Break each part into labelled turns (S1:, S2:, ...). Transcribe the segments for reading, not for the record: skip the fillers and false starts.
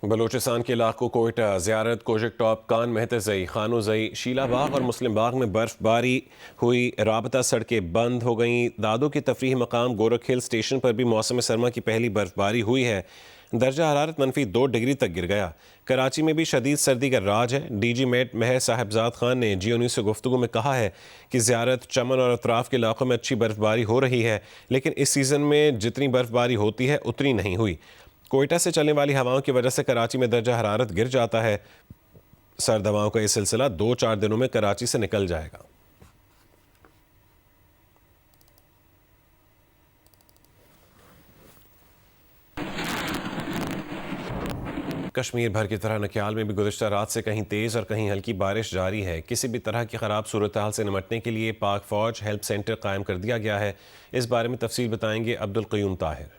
S1: बलूचिस्तान के इलाकों कोयटा, ज़ियारत, कोशिक टॉप, कान मेहतज़ई, खानोज़ई, शीला बाग और मुस्लिम बाग में बर्फ़बारी हुई। राबता सड़कें बंद हो गईं। दादो की तफरीही मकाम गोरख हिल स्टेशन पर भी मौसम सरमा की पहली बर्फ़बारी हुई है। दर्जा हरारत -2 डिग्री तक गिर गया। कराची में भी शदीद सर्दी का राज है। DG मेट महर साहिबजाद खान ने GO न्यूज़ से गुफ्तगू में कहा है कि ज़ियारत, चमन और अतराफ़ के इलाकों में अच्छी बर्फ़बारी हो रही है, लेकिन इस सीज़न में जितनी बर्फ़बारी होती है उतनी नहीं हुई। कोयटा से चलने वाली हवाओं की वजह से कराची में दर्जा हरारत गिर जाता है। सर्द हवाओं का यह सिलसिला 2-4 दिनों में कराची से निकल जाएगा। कश्मीर भर की तरह नक्याल में भी गुज़िश्ता रात से कहीं तेज़ और कहीं हल्की बारिश जारी है। किसी भी तरह की ख़राब सूरत हाल से निमटने के लिए पाक फ़ौज हेल्प सेंटर कायम कर दिया गया है। इस बारे में तफसील बताएंगे अब्दुल क़य्यूम ताहिर।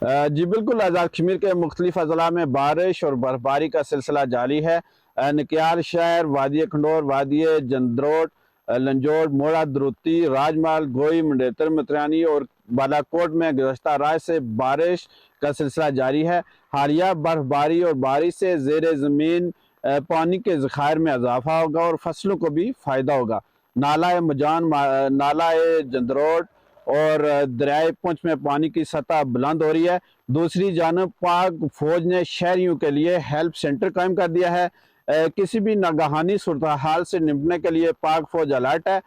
S2: जी बिल्कुल, आज़ाद कश्मीर के मुख्तलिफ अज़ला में बारिश और बर्फबारी का सिलसिला जारी है। नकियाल शहर, वादी खंडोर, वादी जंद्रोट, लंजोट, मोड़ा, द्रुती, राजमाल, गोई, मंडेतर, मतरानी और बालाकोट में गुज़श्ता रात से बारिश का सिलसिला जारी है। हालिया बर्फबारी और बारिश से ज़ेर ज़मीन पानी के ज़खायर में इजाफा होगा और फसलों को भी फ़ायदा होगा। नाला मजान, नाला जंद्रोट और दरियाए पुंछ में पानी की सतह बुलंद हो रही है। दूसरी जानब पाक फौज ने शहरियों के लिए हेल्प सेंटर कायम कर दिया है। किसी भी नागहानी सूरत हाल से निपटने के लिए पाक फौज अलर्ट है।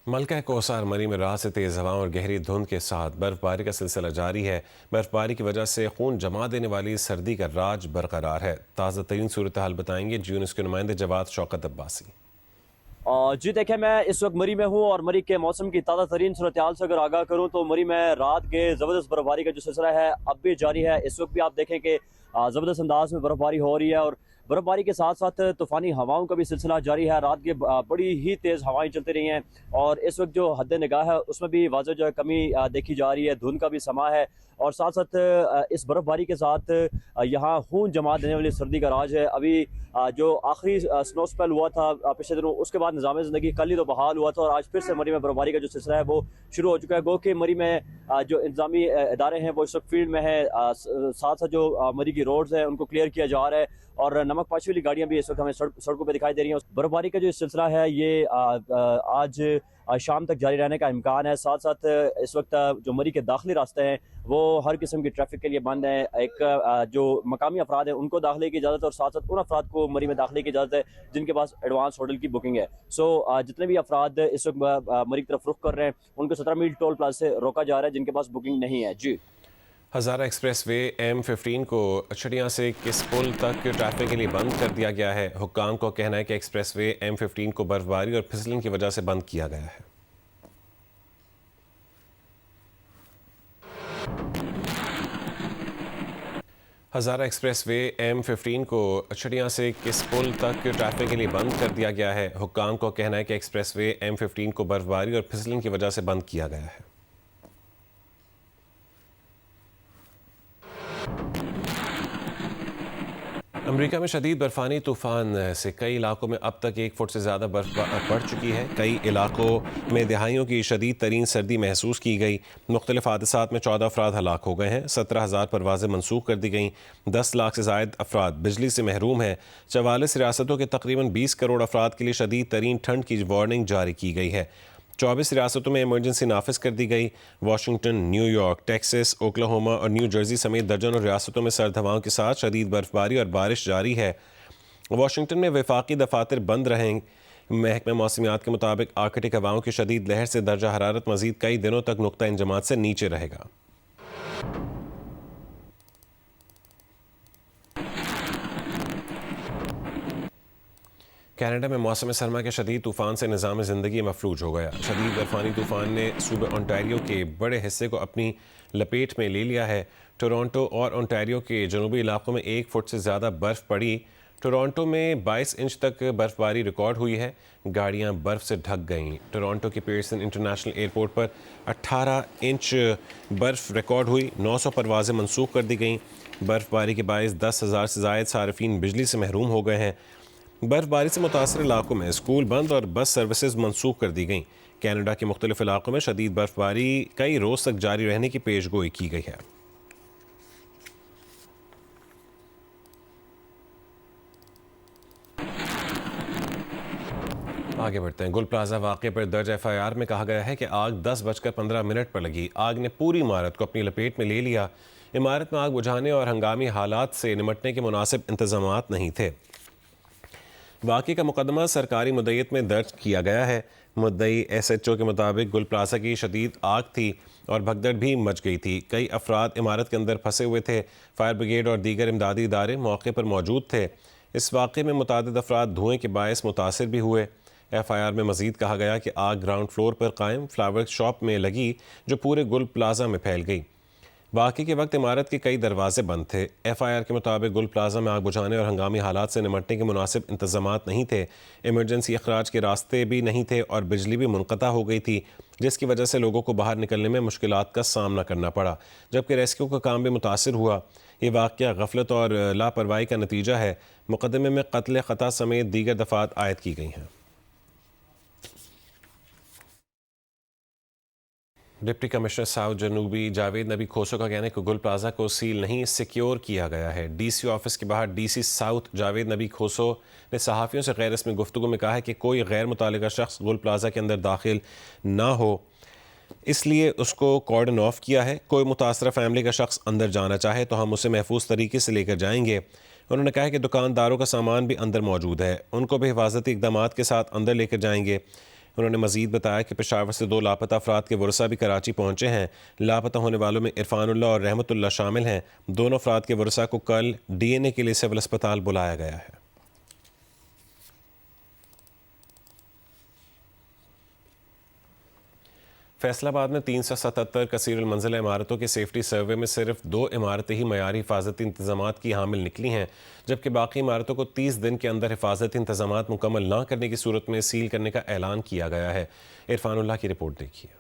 S1: मलका कोसार मरी में रात से तेज़ हवाओं और गहरी धुंध के साथ बर्फबारी का सिलसिला जारी है। बर्फबारी की वजह से खून जमा देने वाली सर्दी का राज बरकरार है। ताज़ा तरीन सूरत हाल बताएंगे GO न्यूज़ के नुमाइंदे जवाद शौकत अब्बासी।
S3: जी देखिए, मैं इस वक्त मरी में हूँ और मरी के मौसम की ताज़ा तरीन सूरत हाल से अगर आगाह करूँ तो मरी में रात के ज़बरदस्त बर्फबारी का जो सिलसिला है अब भी जारी है। इस वक्त भी आप देखें कि ज़बरदस्त अंदाज में बर्फबारी हो रही है और बर्फबारी के साथ साथ तूफ़ानी हवाओं का भी सिलसिला जारी है। रात के बड़ी ही तेज़ हवाएं चलती रही हैं और इस वक्त जो हद निगाह है उसमें भी वाज़ह जो है कमी देखी जा रही है। धुंध का भी समा है और साथ साथ इस बर्फबारी के साथ यहाँ खून जमा देने वाली सर्दी का राज है। अभी जो आखिरी स्नो स्पेल हुआ था पिछले दिनों, उसके बाद निज़ाम ज़िंदगी कल ही तो बहाल हुआ था और आज फिर से मरी में बर्फबारी का जो सिलसिला है वो शुरू हो चुका है। गो कि मरी में जो इंतजामी इदारे हैं वो इस वक्त फील्ड में है। साथ साथ जो मरी की रोड्स हैं उनको क्लियर किया जा रहा है और नमक पाशी वाली गाड़ियाँ भी इस वक्त हमें सड़कों पर दिखाई दे रही हैं। बर्फबारी का जो सिलसिला है ये आज शाम तक जारी रहने का इम्कान है। साथ साथ इस वक्त जो मरी के दाखिली रास्ते हैं वो हर किस्म की ट्रैफिक के लिए बंद है। एक जो मकामी अफराद हैं उनको दाखिले की इजाज़त और साथ साथ उन अफराद को मरी में दाखिले की इजाज़त है जिनके पास एडवांस होटल की बुकिंग है। जितने भी अफराद इस वक्त मरी की तरफ रुख कर रहे हैं उनको 17 मील टोल प्लाजा से रोका जा रहा है जिनके पास बुकिंग नहीं है। जी,
S1: हज़ारा एक्सप्रेस वे M15 को छड़ियाँ से किस पुल तक ट्रैफिक के लिए बंद कर दिया गया है। हुक्काम को कहना है कि एक्सप्रेस वे M15 को बर्फबारी और फिसलन की वजह से बंद किया गया है। हज़ारा एक्सप्रेस वे M15 को छड़ियाँ से किस पुल तक ट्रैफिक के लिए बंद कर दिया गया है। हुक्काम को कहना है कि एक्सप्रेस वे M15 को बर्फबारी और फिसलन की वजह से बंद किया गया है। अमेरिका में शदीद बर्फानी तूफ़ान से कई इलाकों में अब तक 1 फुट से ज़्यादा बर्फ पड़ चुकी है। कई इलाकों में दहाइयों की शदीद तरीन सर्दी महसूस की गई। मुख्तलिफ हादसात में 14 अफराद हलाक हो गए हैं। 17,000 परवाज़ें मनसूख कर दी गईं। 10 लाख से ज़ायद अफराद बिजली से महरूम हैं। 44 रियासतों के तकरीबन 20 करोड़ अफराद के लिए शदीद तरीन ठंड की वार्निंग जारी की गई है। 24 रियासतों में इमरजेंसी नाफिज कर दी गई। वाशिंगटन, न्यूयॉर्क, टेक्सास, ओक्लाहोमा और न्यू जर्सी समेत दर्जनों रियासतों में सर्द हवाओं के साथ शदीद बर्फबारी और बारिश जारी है। वाशिंगटन में वफाकी दफातर बंद रहें। महकमा मौसमियात के मुताबिक आर्कटिक हवाओं की शदीद लहर से दर्जा हरारत मजीद कई दिनों तक नुक्ता इंजमात से नीचे रहेगा। कनाडा में मौसम सरमा के शदीद तूफ़ान से निज़ाम ज़िंदगी मफलूज हो गया। शदीद बर्फानी तूफ़ान ने सूबे ओंटारियो के बड़े हिस्से को अपनी लपेट में ले लिया है। टोरंटो और ओंटारियो के जनूबी इलाकों में 1 फुट से ज़्यादा बर्फ़ पड़ी। टोरंटो में 22 इंच तक बर्फबारी रिकॉर्ड हुई है। गाड़ियाँ बर्फ़ से ढक गईं। टोरंटो के पियर्सन इंटरनेशनल एयरपोर्ट पर 18 इंच बर्फ़ रिकॉर्ड हुई। 900 परवाज़ें मनसूख कर दी गईं। बर्फबारी के बायस 10,000 से ज़ायद सार्फिन बिजली से महरूम हो गए हैं। बर्फबारी से मुतासर इलाकों में स्कूल बंद और बस सर्विसेज मनसूख कर दी गईं। कनाडा के मुख्तलिफ इलाकों में शदीद बर्फबारी कई रोज़ तक जारी रहने की पेशगोई की गई है। आगे बढ़ते हैं। गुल प्लाजा वाक़े पर दर्ज FIR में कहा गया है कि आग 10:15 पर लगी। आग ने पूरी इमारत को अपनी लपेट में ले लिया। इमारत में आग बुझाने और हंगामी हालात से निमटने के मुनासिब इंतजामात नहीं थे। वाक़े का मुकदमा सरकारी मुद्दईयत में दर्ज किया गया है। मुद्दई SHO के मुताबिक गुल प्लाजा की शदीद आग थी और भगदड़ भी मच गई थी। कई अफराद इमारत के अंदर फंसे हुए थे। फायर ब्रिगेड और दीगर इमदादी इदारे मौके पर मौजूद थे। इस वाक़े में मुतादिद अफराद धुएँ के बायस मुतासिर भी हुए। FIR में मज़ीद कहा गया कि आग ग्राउंड फ्लोर पर कायम फ्लावर शॉप में लगी जो पूरे गुल प्लाजा में फैल गई। वाक़े के वक्त इमारत के कई दरवाजे बंद थे। FIR के मुताबिक गुल प्लाजा में आग बुझाने और हंगामी हालात से निमटने के मुनासिब इंतजामात नहीं थे। इमरजेंसी अखराज के रास्ते भी नहीं थे और बिजली भी मुनक़ता हो गई थी, जिसकी वजह से लोगों को बाहर निकलने में मुश्किलात का सामना करना पड़ा, जबकि रेस्क्यू का काम भी मुतासिर हुआ। ये वाक़या गफलत और लापरवाही का नतीजा है। मुकदमे में कत्ल ख़ता समेत दीगर दफ़ात आयद की गई हैं। डिप्टी कमिश्नर साउथ जनूबी जावेद नबी खोसो का कहना है कि गुल प्लाजा को सील नहीं सिक्योर किया गया है। DC ऑफिस के बाहर DC साउथ जावेद नबी खोसो ने सहाफ़ियों से गैर रस्मी गुफ्तगू में कहा है कि कोई गैर मुतालिका शख्स गुल प्लाजा के अंदर दाखिल ना हो, इसलिए उसको कॉर्डन ऑफ किया है। कोई मुतासरा फैमिली का शख्स अंदर जाना चाहे तो हम उसे महफूज तरीके से लेकर जाएंगे। उन्होंने कहा कि दुकानदारों का सामान भी अंदर मौजूद है, उनको भी हिफाजती इक़दाम के साथ अंदर लेकर जाएंगे। उन्होंने मज़ीद बताया कि पेशावर से 2 लापता अफराद के वरसा भी कराची पहुँचे हैं। लापता होने वालों में इरफानुल्लाह और रहमतुल्लाह शामिल हैं। दोनों अफराद के वरसा को कल DNA के लिए सिविल अस्पताल बुलाया गया है। फैसलाबाद में 377 कसीरुल मंजिला इमारतों के सेफ्टी सर्वे में सिर्फ 2 इमारतें ही मयारी हिफाजती इंतजामात की हामिल निकली हैं, जबकि बाकी इमारतों को 30 दिन के अंदर हिफाजती इंतजामात मुकम्मल ना करने की सूरत में सील करने का ऐलान किया गया है। इरफानुल्लाह की रिपोर्ट देखिए।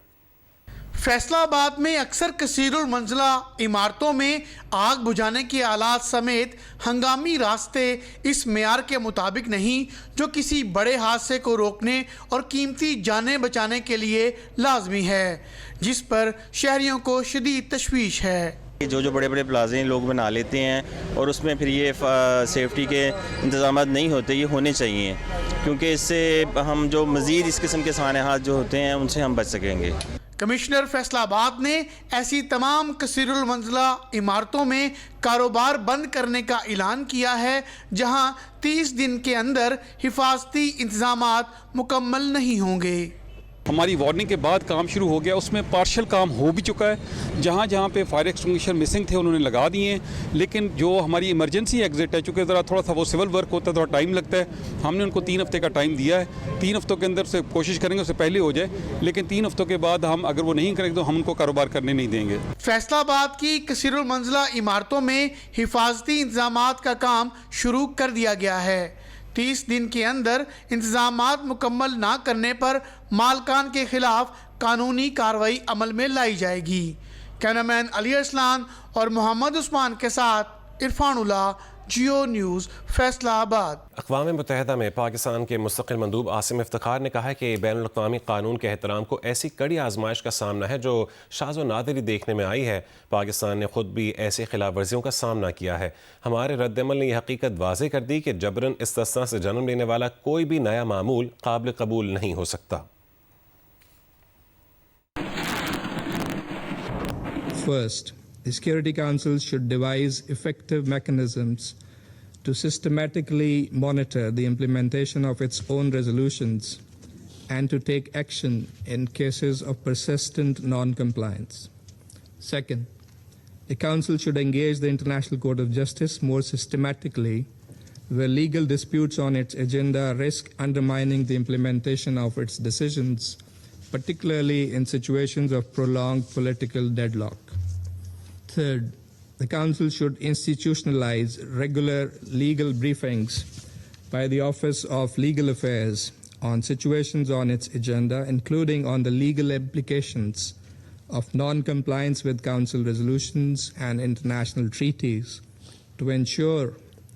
S4: फैसलाबाद में अक्सर कसीरुल मंजिला इमारतों में आग बुझाने के आलात समेत हंगामी रास्ते इस मेयार के मुताबिक नहीं जो किसी बड़े हादसे को रोकने और कीमती जानें बचाने के लिए लाजमी है, जिस पर शहरियों को शदीद तशवीश है।
S5: जो बड़े बड़े प्लाजे लोग बना लेते हैं और उसमें फिर ये सेफ्टी के इंतजाम नहीं होते, ये होने चाहिए, क्योंकि इससे हम जो मज़ीद इस किस्म के सानेहात जो होते हैं उनसे हम बच सकेंगे।
S4: कमिश्नर फैसलाबाद ने ऐसी तमाम कसीरुल मंजिला इमारतों में कारोबार बंद करने का ऐलान किया है जहां 30 दिन के अंदर हिफाजती इंतजामात मुकम्मल नहीं होंगे।
S6: हमारी वार्निंग के बाद काम शुरू हो गया, उसमें पार्शल काम हो भी चुका है। जहाँ जहाँ पे फायर एक्सटिंग्विशर मिसिंग थे उन्होंने लगा दिए हैं, लेकिन जो हमारी इमरजेंसी एग्जिट है, चूँकि ज़रा थोड़ा सा वो सिविल वर्क होता है, थोड़ा टाइम लगता है, हमने उनको 3 हफ्ते का टाइम दिया है। 3 हफ्तों के अंदर से कोशिश करेंगे उससे पहले हो जाए, लेकिन 3 हफ्तों के बाद हम अगर वो नहीं करेंगे तो हम उनको कारोबार करने नहीं देंगे।
S4: फैसलाबाद की कसीरुल मंजिला इमारतों में हिफाजती इंतजामात का काम शुरू कर दिया गया है। 30 दिन के अंदर इंतजामात मुकम्मल ना करने पर मालकान के खिलाफ कानूनी कार्रवाई अमल में लाई जाएगी। कैमरामैन अली अरसलान और मोहम्मद उस्मान के साथ इरफानुल्लाह, जियो न्यूज़, फैसलाबाद। अक़वाम
S1: मुत्तहिदा में पाकिस्तान के मुस्तक़िल मंदूब आसिम इफ्तिखार ने कहा है कि बैनुल अक़वामी कानून के एहतराम को ऐसी कड़ी आजमाइश का सामना है जो शाज़ो नादिरी देखने में आई है। पाकिस्तान ने खुद भी ऐसी खिलाफ वर्जियों का सामना किया है। हमारे रद्दअमल ने यह हकीकत वाज़ेह कर दी कि जबरन इस्तिस्ना से जन्म लेने वाला कोई भी नया मामूल काबिल कबूल नहीं हो सकता।
S7: First, the Security Council should devise effective mechanisms to systematically monitor the implementation of its own resolutions and to take action in cases of persistent non-compliance. Second, the Council should engage the International Court of Justice more systematically where legal disputes on its agenda risk undermining the implementation of its decisions, particularly in situations of prolonged political deadlock. Third, the Council should institutionalize regular legal briefings by the Office of Legal Affairs on situations on its agenda, including on the legal implications of non-compliance with Council resolutions and international treaties, to ensure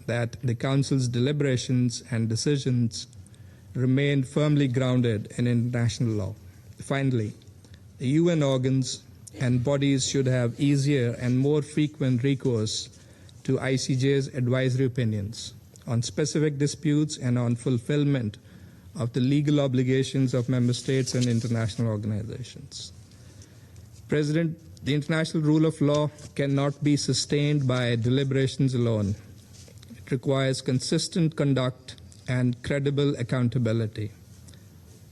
S7: that the Council's deliberations and decisions remain firmly grounded in international law. Finally, the UN organs and bodies should have easier and more frequent recourse to ICJ's advisory opinions on specific disputes and on fulfillment of the legal obligations of member states and international organizations. President, the international rule of law cannot be sustained by deliberations alone. It requires consistent conduct and credible accountability.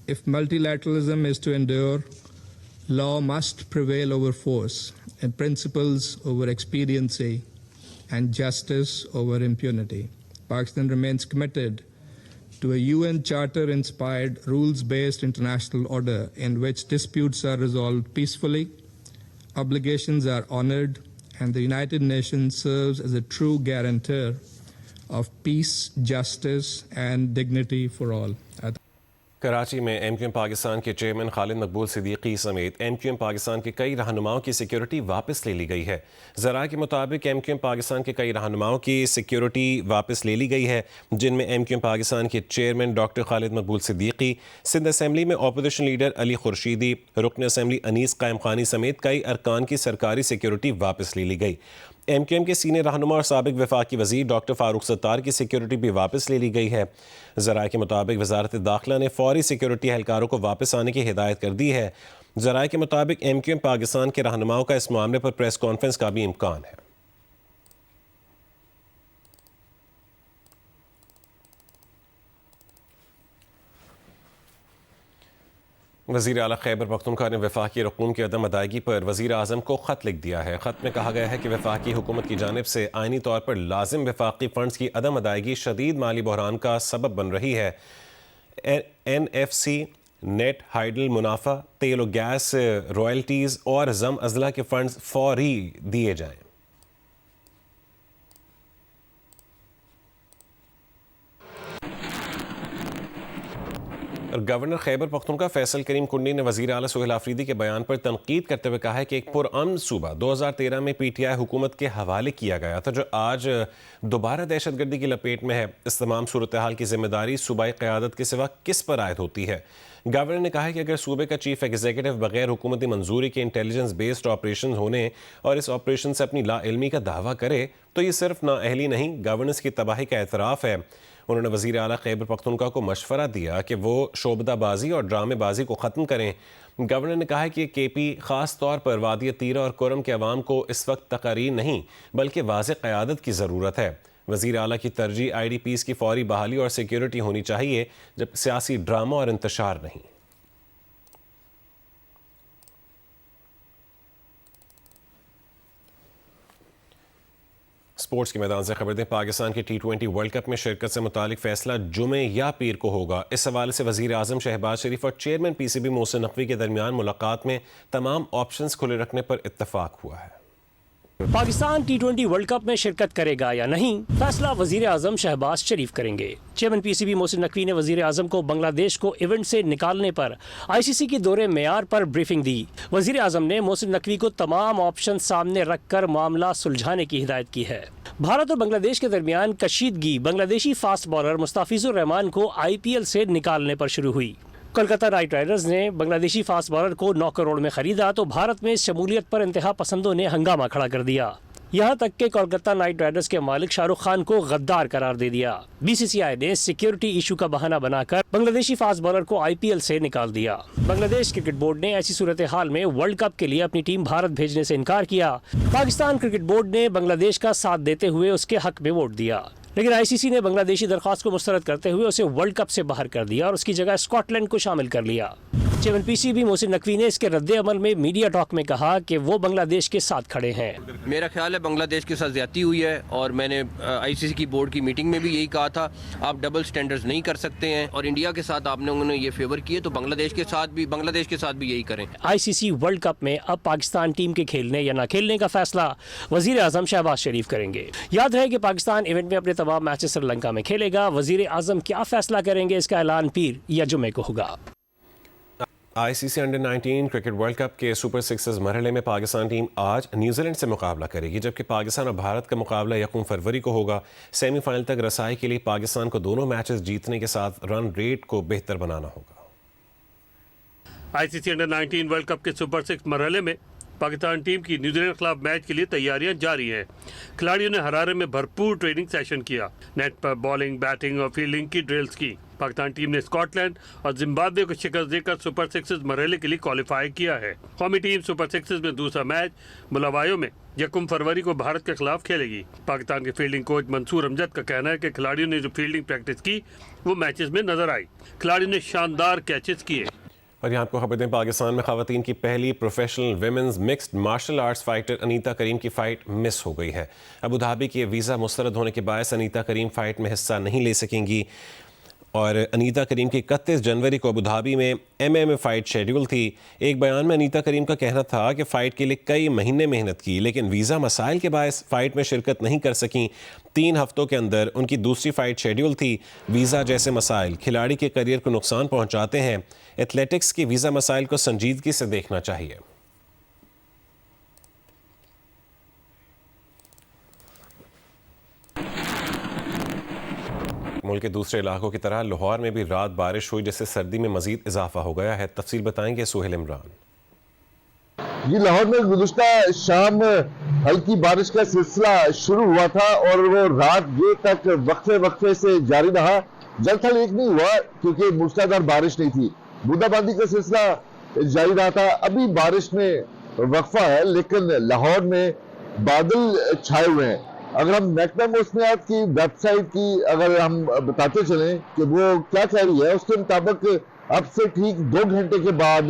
S7: If multilateralism is to endure, law must prevail over force, and principles over expediency, and justice over impunity. Pakistan remains committed to a UN Charter-inspired, rules-based international order in which disputes are resolved peacefully, obligations are honored, and the United Nations serves as a true guarantor of peace, justice, and dignity for all.
S1: Karachi में MQM Pakistan के chairman Khalid मकबूल सिद्दीकी समेत MQM Pakistan के कई रहनुमाओं की security वापस ले ली गई है। ज़राए के मुताबिक एमक्यूएम पाकिस्तान के कई रहनुमाओं की सिक्योरिटी वापस ले ली गई है, जिनमें एमक्यूएम पाकिस्तान के चेयरमैन डॉक्टर खालिद मकबूल सिद्दीकी, सिंध असम्बली में अपोजिशन लीडर अली खुर्शीदी, रुकन असम्बली अनीस कायम खानी समेत कई अरकान की सरकारी सिक्योरिटी वापस ले ली गई। एमक्यूएम के सीनियर रहनुमा और साबिक वफाकी वज़ीर डॉक्टर फारूक सत्तार की सिक्योरिटी भी वापस ले ली गई है। ज़राए के मुताबिक वजारत दाखिला ने फौरी सिक्योरिटी एहलकारों को वापस आने की हिदायत कर दी है। ज़राए के मुताबिक एमक्यूएम पाकिस्तान के रहनुमाओं का इस मामले पर प्रेस कॉन्फ्रेंस का भी इम्कान है। वज़ीर आला खैबर पख्तूनख्वा ने वफाकी रकूम की अदम अदायगी पर वज़ीर आज़म को ख़त लिख दिया है। ख़त में कहा गया है कि वफाकी हुकूमत की जानिब से आइनी तौर पर लाजिम वफाकी फ़ंड्स की अदम अदायगी शदीद माली बहरान का सबब बन रही है। NFC, नेट हाइडल मुनाफा, तेल और गैस रॉयल्टीज़ और ज़म अज़ला के फ़ंड्स फ़ौरी दिए जाएँ। गवर्नर खैबर पख्तूनख्वा फैसल करीम कुंडी ने वज़ीर आला सुहेल आफरीदी के बयान पर तनकीद करते हुए कहा है कि एक पुरअमन सूबा 2013 में PTI हुकूमत के हवाले किया गया था, जो आज दोबारा दहशतगर्दी की लपेट में है। इस तमाम सूरत हाल की जिम्मेदारी सूबाई क़यादत के सिवा किस पर आयद होती है? गवर्नर ने कहा है कि अगर सूबे का चीफ एग्जीक्यूटिव बगैर हुकूमती मंजूरी के इंटेलिजेंस बेस्ड ऑपरेशन होने और इस ऑपरेशन से अपनी लाइल्मी का दावा करे तो ये सिर्फ नाअहली नहीं, गवर्नेंस की तबाही का एतराफ़ है। उन्होंने वज़ीर आला खैबर पख्तूनख्वा को मशवरा दिया कि वो शोबदाबाजी और ड्रामेबाजी को ख़त्म करें। गवर्नर ने कहा है कि KP ख़ास तौर पर वादी तीरा और कुरम के अवाम को इस वक्त तकारीर नहीं बल्कि वाज़ेह क़यादत की ज़रूरत है। वज़ीर आला की तरजीह IDPs की फौरी बहाली और सिक्योरिटी होनी चाहिए, जब सियासी ड्रामा और इंतशार नहीं। स्पोर्ट्स के मैदान से खबर दें, पाकिस्तान की T20 वर्ल्ड कप में शिरकत से मुतालिक फैसला जुमे या पीर को होगा। इस हवाले से वज़ीर आज़म शहबाज शरीफ और चेयरमैन PCB मोहसिन नकवी के दरमियान मुलाकात में तमाम ऑप्शंस खुले रखने पर इत्तफाक हुआ है।
S8: पाकिस्तान T20 वर्ल्ड कप में शिरकत करेगा या नहीं, फैसला वज़ीर आज़म शहबाज शरीफ करेंगे। चेयरमैन PCB मोहसिन नकवी ने वज़ीर आज़म को बांग्लादेश को इवेंट से निकालने पर ICC के दौरे मेयार पर ब्रीफिंग दी। वज़ीर आज़म ने मोहसिन नकवी को तमाम ऑप्शन सामने रखकर मामला सुलझाने की हिदायत की है। भारत और बांग्लादेश के दरमियान कशीदगी बांग्लादेशी फास्ट बॉलर मुस्ताफिजुर रहमान को IPL से निकालने पर शुरू हुई। कोलकाता नाइट राइडर्स ने बांग्लादेशी फास्ट बॉलर को 9 करोड़ में खरीदा तो भारत में शमूलियत पर इंतहा पसंदों ने हंगामा खड़ा कर दिया। यहाँ तक कि कोलकाता नाइट राइडर्स के मालिक शाहरुख खान को गद्दार करार दे दिया। BCCI ने सिक्योरिटी इशू का बहाना बनाकर बांग्लादेशी फास्ट बॉलर को IPL से निकाल दिया। बांग्लादेश क्रिकेट बोर्ड ने ऐसी सूरत हाल में वर्ल्ड कप के लिए अपनी टीम भारत भेजने से इनकार किया। पाकिस्तान क्रिकेट बोर्ड ने बांग्लादेश का साथ देते हुए उसके हक में वोट दिया, लेकिन ICC ने बांग्लादेशी दरख्वास्त को मुस्तरद करते हुए उसे वर्ल्ड कप से बाहर कर दिया और उसकी जगह स्कॉटलैंड को शामिल कर लिया। चेयरमैन PCB मोहसिन नकवी ने इसके रद्द अमल में मीडिया टॉक में कहा कि वो बांग्लादेश के साथ खड़े हैं।
S9: मेरा ख्याल है बांग्लादेश के साथ ज्यादती हुई है और मैंने ICC की बोर्ड की मीटिंग में भी यही कहा था, आप डबल स्टैंडर्ड्स नहीं कर सकते हैं और इंडिया के साथ आपने उन्होंने ये फेवर किए तो बांग्लादेश के साथ भी यही करें।
S8: ICC वर्ल्ड कप में अब पाकिस्तान टीम के खेलने या ना खेलने का फैसला वज़ीर आज़म शहबाज शरीफ करेंगे। याद रहे कि पाकिस्तान इवेंट में अपने तमाम मैचेस श्रीलंका में खेलेगा। वज़ीर आज़म क्या फैसला करेंगे इसका ऐलान पीर या जुमे को होगा।
S1: ICC under-19 cricket world cup के सुपर 6 मरहले में पाकिस्तान टीम आज न्यूजीलैंड से मुकाबला करेगी, जबकि पाकिस्तान और भारत का मुकाबला 1 फरवरी को होगा। सेमीफाइनल तक रसाई के लिए पाकिस्तान को दोनों मैचेस जीतने के साथ रन रेट को बेहतर बनाना होगा।
S10: ICC अंडर-19 वर्ल्ड कप के सुपर 6 मरहले में पाकिस्तान टीम की न्यूजीलैंड खिलाफ मैच के लिए तैयारियां जारी हैं। खिलाड़ियों ने हरारे में भरपूर ट्रेनिंग सेशन किया, नेट पर बॉलिंग, बैटिंग और फील्डिंग की ड्रिल्स की। पाकिस्तान टीम ने स्कॉटलैंड और जिम्बाब्वे को शिकस्त देकर सुपर सिक्सेस मरहले के लिए क्वालिफाई किया है। कौमी टीम सुपर सिक्सेस में दूसरा मैच बुलावायो में 1 फरवरी को भारत के खिलाफ खेलेगी। पाकिस्तान के फील्डिंग कोच मंसूर अमजद का कहना है कि खिलाड़ियों ने जो फील्डिंग प्रैक्टिस की वो मैचेस में नजर आई। खिलाड़ियों ने शानदार कैचेस किए।
S1: और यहाँ आपको खबर दें, पाकिस्तान में खवातीन की पहली professional women's mixed martial arts fighter Anita Karim की फ़ाइट मिस हो गई है। अबू धाबी के वीज़ा मुस्तरद होने के बायस अनीता करीम फ़ाइट में हिस्सा नहीं ले सकेंगी और अनीता करीम की 31 जनवरी को अबू धाबी में MMA फ़ाइट शेड्यूल थी। एक बयान में अनीता करीम का कहना था कि फ़ाइट के लिए कई महीने मेहनत की, लेकिन वीज़ा मसाइल के बायस फ़ाइट में शिरकत नहीं कर सकीं। 3 हफ्तों के अंदर उनकी दूसरी फ़ाइट शेड्यूल थी। वीज़ा जैसे मसाइल खिलाड़ी के करियर को नुकसान पहुँचाते हैं। एथलेटिक्स की वीज़ा मसाइल को संजीदगी से देखना चाहिए। मुल्क के दूसरे इलाकों की तरह लाहौर में भी रात बारिश हुई, जिससे सर्दी में मजीद इजाफा हो गया है। तफसील बताएंगे सुहेल इमरान।
S11: जी, लाहौर में गुज़िश्ता शाम हल्की बारिश का सिलसिला शुरू हुआ था और वो रात देर तक वक्फे से जारी रहा। जलथल एक नहीं हुआ क्योंकि मूसलाधार बारिश नहीं थी। बूंदाबांदी का सिलसिला जारी रहा था। अभी बारिश में वक्फा है, लेकिन लाहौर में बादल छाए हुए हैं। अगर हम महकमा मौसमियात की वेबसाइट की अगर हम बताते चलें कि वो क्या कह रही है, उसके मुताबिक अब से ठीक 2 घंटे के बाद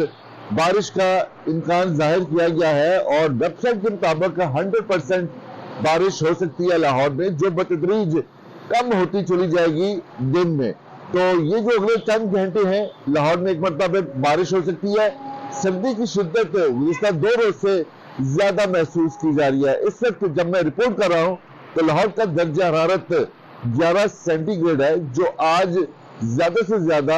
S11: बारिश का इम्कान जाहिर किया गया है और वेबसाइट के मुताबिक 100% बारिश हो सकती है लाहौर में, जो बतदरीज कम होती चली जाएगी दिन में। तो ये जो अगले चंद घंटे हैं लाहौर में एक मरतबा बारिश हो सकती है। सर्दी की शिद्दत गुज़िश्ता 2 रोज से ज्यादा महसूस की जा रही है। इस वक्त जब मैं रिपोर्ट कर रहा हूँ तो लाहौर का दर्जा हरारत 11 सेंटीग्रेड है, जो आज ज्यादा से ज्यादा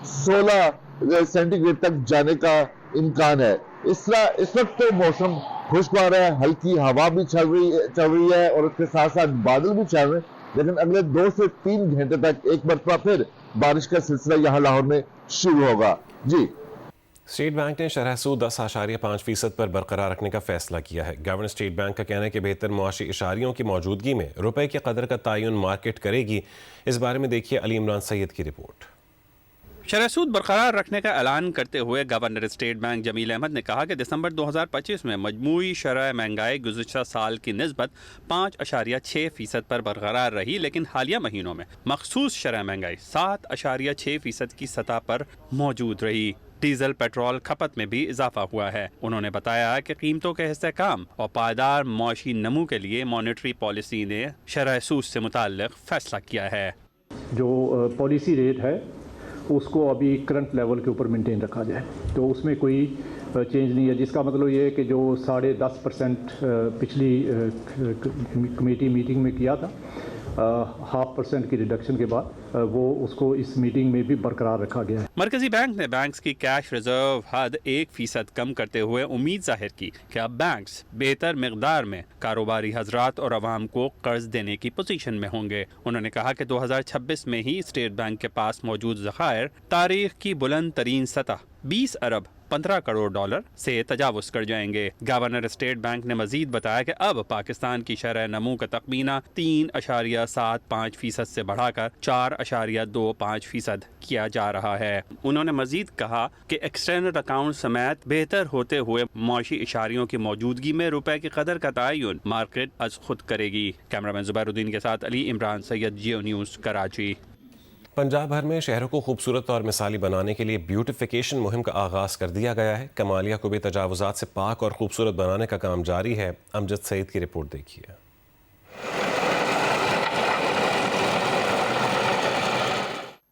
S11: 16 सेंटीग्रेड तक जाने का इम्कान है। इस वक्त तो मौसम खुशगवार है, हल्की हवा भी चल रही है और उसके साथ साथ बादल भी चल रहे हैं, लेकिन अगले 2 से 3 घंटे तक एक मरतबा फिर बारिश का सिलसिला यहाँ लाहौर में शुरू होगा। जी,
S1: स्टेट बैंक ने शरह सूद 10.5% पर बरकरार रखने का फैसला किया है। गवर्नर स्टेट बैंक का कहना है कि बेहतर मुआशी इशारियों की मौजूदगी में रुपए की कदर का तयन मार्केट करेगी। इस बारे में देखिए अली इमरान सैयद की रिपोर्ट।
S12: शरह सूद बरकरार रखने का ऐलान करते हुए governor state bank Jamil Ahmed ने कहा कि दिसंबर 2025 में मजमूई शरह महंगाई गुज़िश्ता साल की निस्बत 5.6% पर बरकरार रही, लेकिन हालिया महीनों में मखसूस शरह महंगाई 7.6% की सतह पर मौजूद रही। डीजल पेट्रोल खपत में भी इजाफा हुआ है। उन्होंने बताया कि कीमतों के इस्तेहकाम और पायदार मौशी नमू के लिए मॉनेटरी पॉलिसी ने शरह सूद से मुताल्लिक फैसला किया है।
S13: जो पॉलिसी रेट है उसको अभी करंट लेवल के ऊपर मेंटेन रखा जाए, तो उसमें कोई चेंज नहीं है, जिसका मतलब ये है कि जो 10.5% पिछली कमेटी मीटिंग में किया था 0.5% की रिडक्शन के बाद वो उसको इस मीटिंग में भी बरकरार रखा गया है।
S12: मरकजी बैंक ने बैंक्स की कैश रिजर्व हद 1% कम करते हुए उम्मीद जाहिर की कि अब बैंक्स बेहतर मिकदार में कारोबारी हजरात और अवाम को कर्ज देने की पोजीशन में होंगे। उन्होंने कहा कि 2026 में ही स्टेट बैंक के पास मौजूद ज़खायर तारीख की बुलंद तरीन सतह 20 अरब 15 करोड़ डॉलर से तजावुज कर जाएंगे। गवर्नर स्टेट बैंक ने मजीद बताया कि अब पाकिस्तान की शरह नमू का तखमीना 3.75% से बढ़ाकर 4.25% किया जा रहा है। उन्होंने मजीद कहा कि एक्सटर्नल अकाउंट समेत बेहतर होते हुए मौशी इशारियों की मौजूदगी में रुपए की कदर का तयन मार्केट अज खुद करेगी। कैमरामैन जुबैरुद्दीन के साथ अली इमरान सैयद, जियो न्यूज़, कराची।
S1: पंजाब भर में शहरों को खूबसूरत और मिसाली बनाने के लिए ब्यूटिफिकेशन मुहिम का आगाज़ कर दिया गया है। कमालिया को भी तजावुज़ात से पाक और खूबसूरत बनाने का काम जारी है। अमजद सईद की रिपोर्ट देखिए।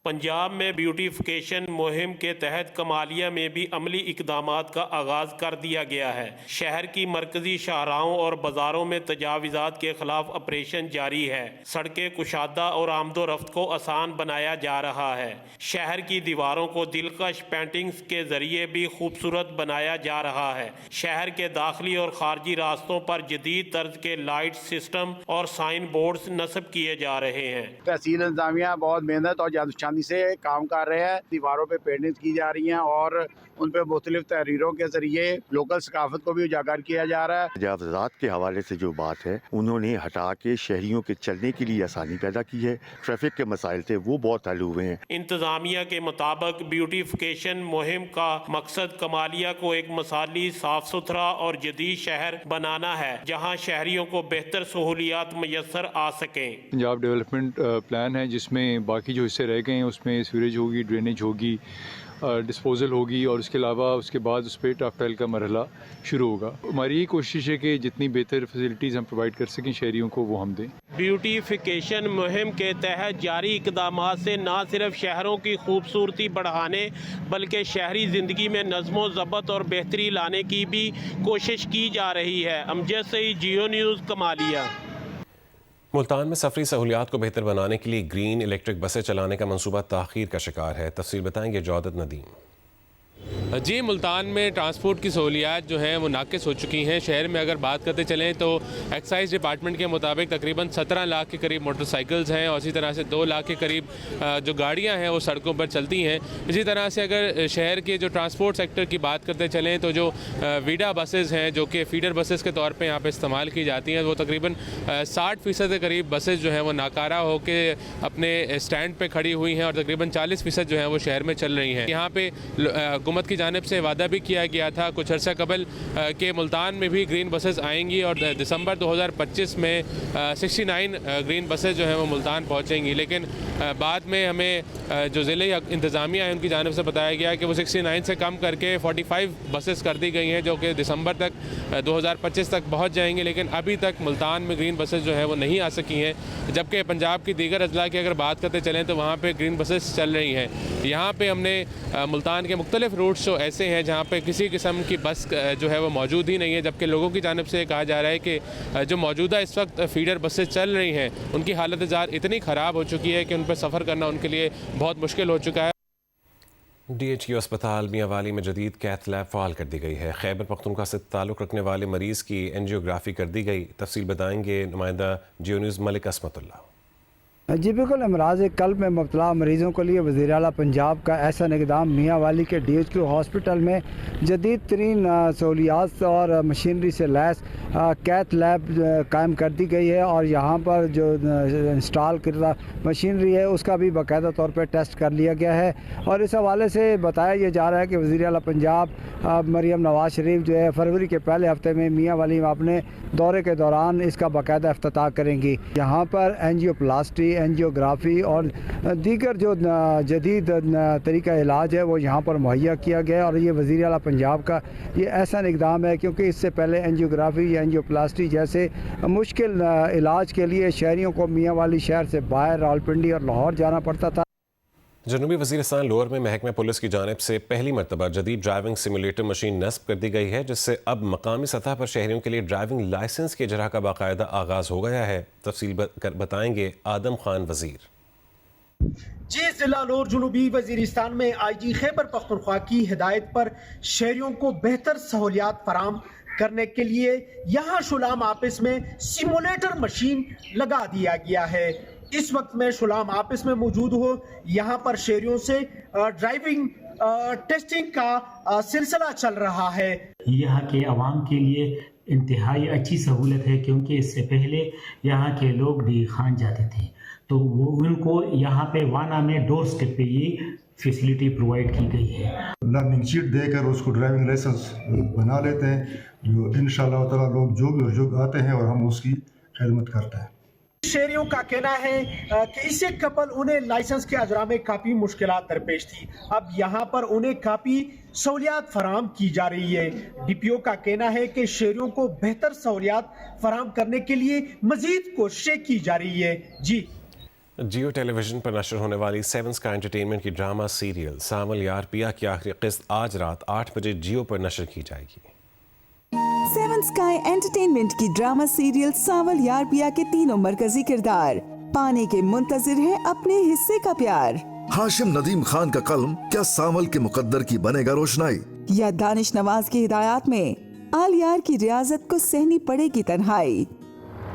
S10: पंजाब में ब्यूटिफिकेशन मुहिम के तहत कमालिया में भी अमली इकदामात का आगाज़ कर दिया गया है। शहर की मरकजी शाहराहों और बाज़ारों में तजावीज़ात के खिलाफ ऑपरेशन जारी है। सड़कें कुशादा और आमदोरफ्त को आसान बनाया जा रहा है। शहर की दीवारों को दिलकश पेंटिंग्स के जरिए भी खूबसूरत बनाया जा रहा है। शहर के दाखिली और खारजी रास्तों पर जदीद तर्ज के लाइट सिस्टम और साइन बोर्ड्स नस्ब किए जा रहे हैं।
S14: तहसील इंतजामिया बहुत मेहनत और
S2: परेशानी से काम कर रहे हैं। दीवारों पे पेंटिंग की जा रही हैं और उन पे मुख्तलिफ तहरीरों के जरिए लोकल सकाफत को भी उजागर किया जा रहा है।
S14: तजावुज़ात के हवाले से जो बात है उन्होंने हटा के शहरियों के चलने के लिए आसानी पैदा की है। ट्रैफिक के मसाइल थे वो बहुत हल हुए हैं।
S10: इंतजामिया के मुताबिक ब्यूटिफिकेशन मुहिम का मकसद कमालिया को एक मिसाली, साफ सुथरा और जदीद शहर बनाना है जहाँ शहरियों को बेहतर सहूलियात मैसर आ सकें।
S13: पंजाब डेवलपमेंट प्लान है जिसमें बाकी जो हिस्से रह गए हैं उसमें सीवरेज होगी, ड्रेनेज होगी, डिस्पोजल होगी और उसके अलावा उसके बाद उस पर टाफटाइल का मरहला शुरू होगा। हमारी ये कोशिश है कि जितनी बेहतर फैसिलिटीज़ हम प्रोवाइड कर सकें शहरियों को वो हम दें।
S10: ब्यूटिफिकेशन मुहिम के तहत जारी इकदामात से न सिर्फ शहरों की खूबसूरती बढ़ाने बल्कि शहरी ज़िंदगी में नज़्मो ज़ब्त और बेहतरी लाने की भी कोशिश की जा रही है। अमजद सईद, जियो न्यूज़, कमालिया।
S1: मुल्तान में सफरी सहूलियात को बेहतर बनाने के लिए ग्रीन इलेक्ट्रिक बसें चलाने का मंसूबा ताख़ीर का शिकार है। तफसील बताएंगे जौदत नदीम।
S15: जी, मुल्तान में ट्रांसपोर्ट की सहूलियात जो हैं वो नाक़िस हो चुकी हैं। शहर में अगर बात करते चलें तो एक्साइज डिपार्टमेंट के मुताबिक तकरीबन 17 लाख के करीब मोटरसाइकिल्स हैं और इसी तरह से 2 लाख के करीब जो गाड़ियां हैं वो सड़कों पर चलती हैं। इसी तरह से अगर शहर के जो ट्रांसपोर्ट सेक्टर की बात करते चलें तो जो वीडा बसेज़ हैं जो कि फ़ीडर बसेज़ के तौर पर यहाँ पर इस्तेमाल की जाती हैं वो तकरीबन 60% के करीब बसेज़ जो हैं वो नाकारा होकर अपने स्टैंड पर खड़ी हुई हैं और तकरीबन 40% जो हैं वो शहर में चल रही हैं। यहाँ पर हुकूमत की जानिब से वादा भी किया गया था कुछ अर्सा कबल के मुल्तान में भी ग्रीन बसेस आएंगी और दिसंबर 2025 में 69 ग्रीन बसेस जो हैं वो मुल्तान पहुंचेंगी। लेकिन बाद में हमें जो ज़िले इंतज़ामिया है उनकी जानिब से बताया गया कि वो 69 से कम करके 45 बसेस कर दी गई हैं जो कि दिसंबर तक 2025 तक पहुँच जाएंगी। लेकिन अभी तक मुल्तान में ग्रीन बसेस जो हैं वो नहीं आ सकी हैं। जबकि पंजाब की दीगर अजला की अगर बात करते चलें तो वहाँ पर ग्रीन बसेस चल रही हैं। यहाँ पर हमने मुल्तान के मुख्तलिफ रूट्स जो ऐसे हैं जहाँ पे किसी किस्म की बस जो है वो मौजूद ही नहीं है, जबकि लोगों की जानिब से कहा जा रहा है कि जो मौजूदा इस वक्त फ़ीडर बसेस चल रही हैं उनकी हालत ज़ार इतनी ख़राब हो चुकी है कि उन पर सफ़र करना उनके लिए बहुत मुश्किल हो चुका है।
S1: DHQ अस्पताल मियांवाली में जदीद कैथ लैब फ़ाल कर दी गई है। खैबर पख्तूनख्वा से ताल्लुक़ रखने वाले मरीज़ की एंजियोग्राफी कर दी गई। तफसील बताएंगे नुमाइंदा जियो न्यूज़ मलिक असमतुल्लाह।
S16: जी बिल्कुल, अमराज कल्ब में मुब्तला मरीज़ों के लिए वज़ीर आला पंजाब का ऐसा इक़दाम मियांवाली के DHQ हॉस्पिटल में जदीद तरीन सहूलियात और मशीनरी से लैस कैथ लैब कायम कर दी गई है और यहाँ पर जो इंस्टॉल करदा मशीनरी है उसका भी बाकायदा तौर पर टेस्ट कर लिया गया है। और इस हवाले से बताया यह जा रहा है कि वज़ीर आला पंजाब मरियम नवाज शरीफ जो है फरवरी के पहले हफ्ते में मियांवाली में अपने दौरे के दौरान इसका बाकायदा इफ्तिताह करेंगी। यहाँ पर एंजियोप्लास्टी, एंजियोग्राफी और दीगर जो जदीद तरीका इलाज है वो यहाँ पर मुहैया किया गया और ये वज़ीर आला पंजाब का ये ऐसा इक़दाम है क्योंकि इससे पहले एंजियोग्राफी या एंजियोप्लास्टी जैसे मुश्किल इलाज के लिए शहरियों को मियांवाली शहर से बाहर रावलपिंडी और लाहौर जाना पड़ता था।
S1: जनूबी वज़ीरिस्तान लोअर में महकमा पुलिस की जानिब से पहली मरतबा जदीद ड्राइविंग सिमुलेटर मशीन नस्ब कर दी गई है जिससे अब मकामी सतह पर शहरियों के लिए ड्राइविंग लाइसेंस के इजरा का बाकायदा आगाज़ हो गया है। तफसील बताएंगे आदम खान वज़ीर।
S17: जी, जिला लोअर जनूबी वज़ीरिस्तान में IG खैबर पख्तूनख्वा की हिदायत पर शहरियों को बेहतर सहूलियात फराम करने के लिए यहाँ शुलाम ऑफिस में सिमुलेटर मशीन लगा दिया गया है। इस वक्त मैं शुलाम ऑफिस में मौजूद हूँ। यहाँ पर शहरियों से ड्राइविंग टेस्टिंग का सिलसिला चल रहा है।
S18: यहाँ के अवाम के लिए इंतहाई अच्छी सहूलत है क्योंकि इससे पहले यहाँ के लोग भी खान जाते थे तो वो उनको यहाँ पे वाना में डोर स्टेप पे ये फैसिलिटी प्रोवाइड की गई है।
S19: लर्निंग शीट देकर उसको ड्राइविंग लाइसेंस बना लेते हैं जो इंशाअल्लाह ताला लोग जो आते हैं और हम उसकी खिदमत करते हैं।
S17: शहरियों का कहना है कि इससे कबल उन्हें लाइसेंस के अजरा में काफ़ी मुश्किलात दरपेश थी, अब यहाँ पर उन्हें काफ़ी सहूलियात फराम की जा रही है। DPO का कहना है कि शहरियों को बेहतर सहूलियात फराम करने के लिए मजीद कोशिशें की जा रही है। जी,
S1: जियो टेलीविजन पर नशर होने वाली 7 स्काई एंटरटेनमेंट की ड्रामा सीरियल सावल यार पिया की आखिरी किस्त आज रात 8 बजे जियो पर नशर की जाएगी।
S20: 7 स्काई एंटरटेनमेंट की ड्रामा सीरियल सावल यार पिया के तीनों मरकजी किरदार पाने के मुंतजिर हैं अपने हिस्से का प्यार।
S21: हाशिम नदीम खान का कलम क्या सावल के मुकद्दर की बनेगा रोशनाई,
S20: या दानिश नवाज की हिदायत में आल यार की रियाजत को सहनी पड़ेगी तन्हाई।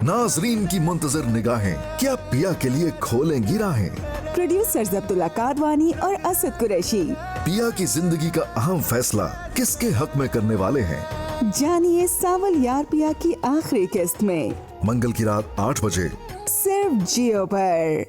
S21: नाजरीन की मुंतजर निगाहें क्या पिया के लिए खोलेंगी राहें।
S20: प्रोड्यूसर्स अब्दुल्ला कादवानी और असद कुरैशी।
S21: पिया की जिंदगी का अहम फैसला किसके हक में करने वाले हैं,
S20: जानिए सावल यार पिया की आखिरी किस्त में,
S21: मंगल की रात 8 बजे
S20: सिर्फ जियो पर।